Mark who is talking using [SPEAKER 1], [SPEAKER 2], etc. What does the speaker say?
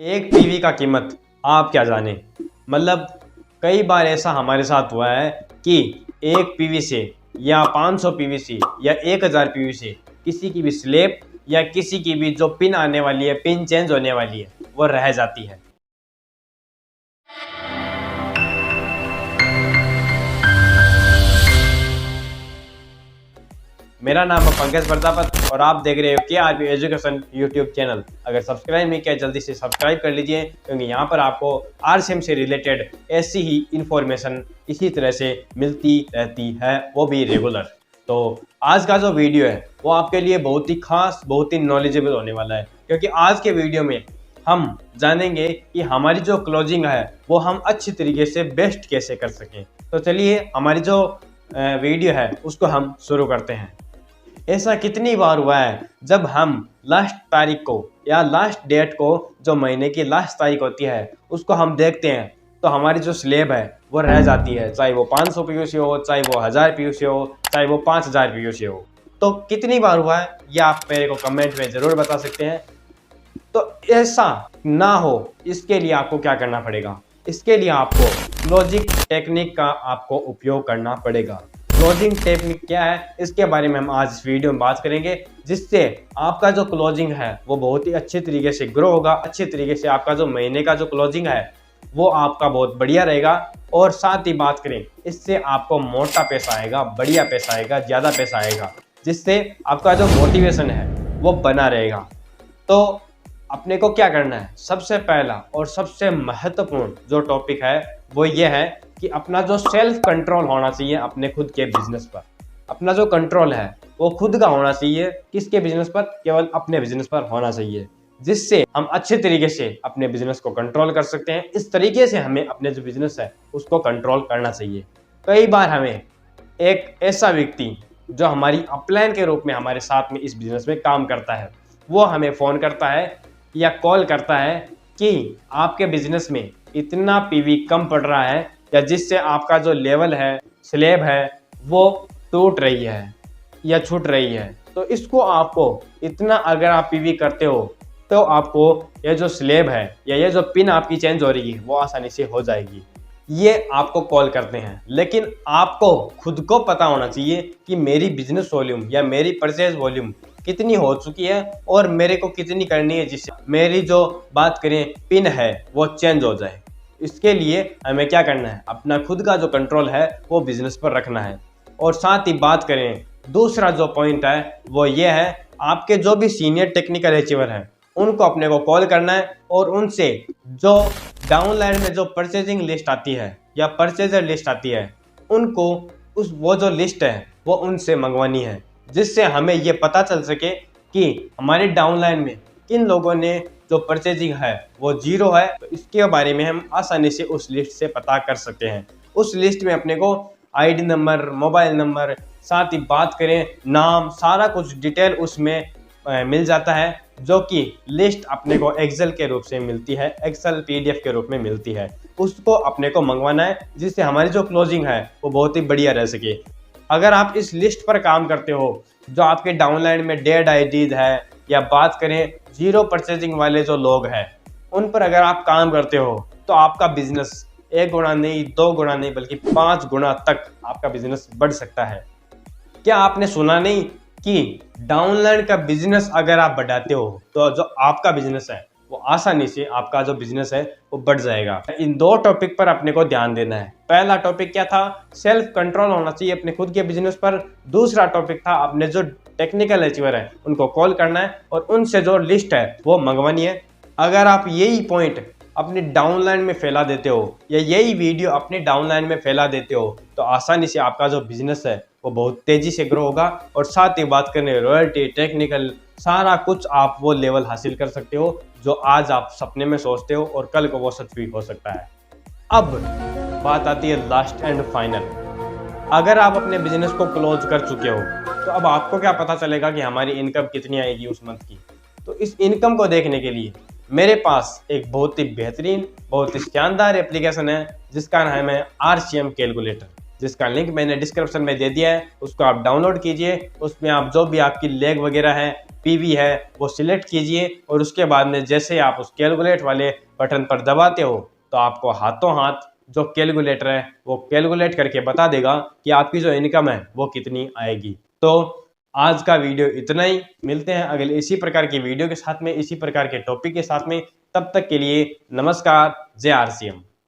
[SPEAKER 1] एक पीवी का कीमत आप क्या जाने। मतलब कई बार ऐसा हमारे साथ हुआ है कि एक पीवी से या 500 पीवी से या 1000 पीवी से किसी की भी स्लेब या किसी की भी जो पिन आने वाली है, पिन चेंज होने वाली है, वो रह जाती है। मेरा नाम है पंकज प्रजापत और आप देख रहे हो KRP एजुकेशन यूट्यूब चैनल। अगर सब्सक्राइब नहीं किया जल्दी से सब्सक्राइब कर लीजिए, क्योंकि यहाँ पर आपको RCM से रिलेटेड ऐसी ही इंफॉर्मेशन इसी तरह से मिलती रहती है, वो भी रेगुलर। तो आज का जो वीडियो है वो आपके लिए बहुत ही खास, बहुत ही नॉलेजेबल होने वाला है, क्योंकि आज के वीडियो में हम जानेंगे कि हमारी जो क्लोजिंग है वो हम अच्छी तरीके से बेस्ट कैसे कर सकें। तो चलिए हमारी जो वीडियो है उसको हम शुरू करते हैं। ऐसा कितनी बार हुआ है जब हम लास्ट तारीख को या लास्ट डेट को, जो महीने की लास्ट तारीख होती है, उसको हम देखते हैं तो हमारी जो स्लेब है वो रह जाती है, चाहे वो 500 पीयूसी हो, चाहे वो 1000 पीयूसी हो, चाहे वो 5000 पीयूसी हो। तो कितनी बार हुआ है ये आप मेरे को कमेंट में ज़रूर बता सकते हैं। तो ऐसा ना हो इसके लिए आपको क्या करना पड़ेगा? इसके लिए आपको क्लोजिंग टेक्निक का आपको उपयोग करना पड़ेगा। क्लोजिंग टेक्निक क्या है इसके बारे में हम आज इस वीडियो में बात करेंगे, जिससे आपका जो क्लोजिंग है वो बहुत ही अच्छे तरीके से ग्रो होगा। अच्छे तरीके से आपका जो महीने का जो क्लोजिंग है वो आपका बहुत बढ़िया रहेगा। और साथ ही बात करें, इससे आपको मोटा पैसा आएगा, बढ़िया पैसा आएगा, ज़्यादा पैसा आएगा, जिससे आपका जो मोटिवेशन है वो बना रहेगा। तो अपने को क्या करना है? सबसे पहला और सबसे महत्वपूर्ण जो टॉपिक है वो ये है कि अपना जो सेल्फ कंट्रोल होना चाहिए अपने खुद के बिजनेस पर। अपना जो कंट्रोल है वो खुद का होना चाहिए। किसके बिजनेस पर? केवल अपने बिजनेस पर होना चाहिए, जिससे हम अच्छे तरीके से अपने बिजनेस को कंट्रोल कर सकते हैं। इस तरीके से हमें अपने जो बिजनेस है उसको कंट्रोल करना चाहिए। कई बार हमें एक ऐसा व्यक्ति जो हमारी अपलाइन के रूप में हमारे साथ में इस बिजनेस में काम करता है, वो हमें फ़ोन करता है या कॉल करता है कि आपके बिजनेस में इतना पीवी कम पड़ रहा है, या जिससे आपका जो लेवल है, स्लेब है, वो टूट रही है या छूट रही है। तो इसको आपको इतना अगर आप पीवी करते हो तो आपको ये जो स्लेब है या ये जो पिन आपकी चेंज हो रही है वो आसानी से हो जाएगी। ये आपको कॉल करते हैं, लेकिन आपको खुद को पता होना चाहिए कि मेरी बिजनेस वॉल्यूम या मेरी परचेज वॉल्यूम कितनी हो चुकी है और मेरे को कितनी करनी है, जिससे मेरी जो बात करें पिन है वो चेंज हो जाए। इसके लिए हमें क्या करना है? अपना खुद का जो कंट्रोल है वो बिजनेस पर रखना है। और साथ ही बात करें, दूसरा जो पॉइंट है वो ये है, आपके जो भी सीनियर टेक्निकल अचीवर हैं उनको अपने को कॉल करना है और उनसे जो डाउनलाइन में जो परचेजिंग लिस्ट आती है या परचेजर लिस्ट आती है, उनको वो जो लिस्ट है वो उनसे मंगवानी है, जिससे हमें ये पता चल सके कि हमारे डाउनलाइन में किन लोगों ने जो परचेजिंग है वो जीरो है। तो इसके बारे में हम आसानी से उस लिस्ट से पता कर सकते हैं। उस लिस्ट में अपने को आईडी नंबर, मोबाइल नंबर, साथ ही बात करें नाम, सारा कुछ डिटेल उसमें मिल जाता है, जो कि लिस्ट अपने को एक्सेल के रूप से मिलती है, एक्सेल PDF के रूप में मिलती है। उसको अपने को मंगवाना है, जिससे हमारी जो क्लोजिंग है वो बहुत ही बढ़िया रह सके। अगर आप इस लिस्ट पर काम करते हो, जो आपके डाउनलाइन में डेड आईडीज है, या बात करें जीरो परचेजिंग वाले जो लोग हैं, उन पर अगर आप काम करते हो तो आपका बिजनेस 1 गुना नहीं, 2 गुना नहीं, बल्कि 5 गुना तक आपका बिजनेस बढ़ सकता है। क्या आपने सुना नहीं कि डाउनलाइन का बिजनेस अगर आप बढ़ाते हो तो जो आपका बिजनेस है वो आसानी से, आपका जो बिजनेस है वो बढ़ जाएगा। इन 2 टॉपिक पर अपने को ध्यान देना है। पहला टॉपिक क्या था? सेल्फ कंट्रोल होना चाहिए अपने खुद के बिजनेस पर। दूसरा टॉपिक था अपने जो टेक्निकल अचीवर है उनको कॉल करना है और उनसे जो लिस्ट है वो मंगवानी है। अगर आप यही पॉइंट अपने डाउनलाइन में फैला देते हो या यही वीडियो अपने डाउनलाइन में फैला देते हो तो आसानी से आपका जो बिजनेस है वो बहुत तेजी से ग्रो होगा। और साथ ही बात करें रॉयल्टी, टेक्निकल, सारा कुछ आप वो लेवल हासिल कर सकते हो जो आज आप सपने में सोचते हो और कल को वो सच भी हो सकता है। अब बात आती है लास्ट एंड फाइनल। अगर आप अपने बिजनेस को क्लोज कर चुके हो तो अब आपको क्या पता चलेगा कि हमारी इनकम कितनी आएगी उस मंथ की? तो इस इनकम को देखने के लिए मेरे पास एक बहुत ही बेहतरीन, बहुत ही शानदार एप्लीकेशन है, जिसका नाम है RCM कैलकुलेटर। जिसका लिंक मैंने डिस्क्रिप्शन में दे दिया है, उसको आप डाउनलोड कीजिए। उसमें आप जो भी आपकी लेग वगैरह है, पीवी है, वो सिलेक्ट कीजिए और उसके बाद में जैसे आप उस कैलकुलेट वाले बटन पर दबाते हो तो आपको हाथों हाथ जो कैलकुलेटर है वो कैलकुलेट करके बता देगा कि आपकी जो इनकम है वो कितनी आएगी। तो आज का वीडियो इतना ही, मिलते हैं अगले इसी प्रकार की वीडियो के साथ में, इसी प्रकार के टॉपिक के साथ में। तब तक के लिए नमस्कार, जय आरसीएम।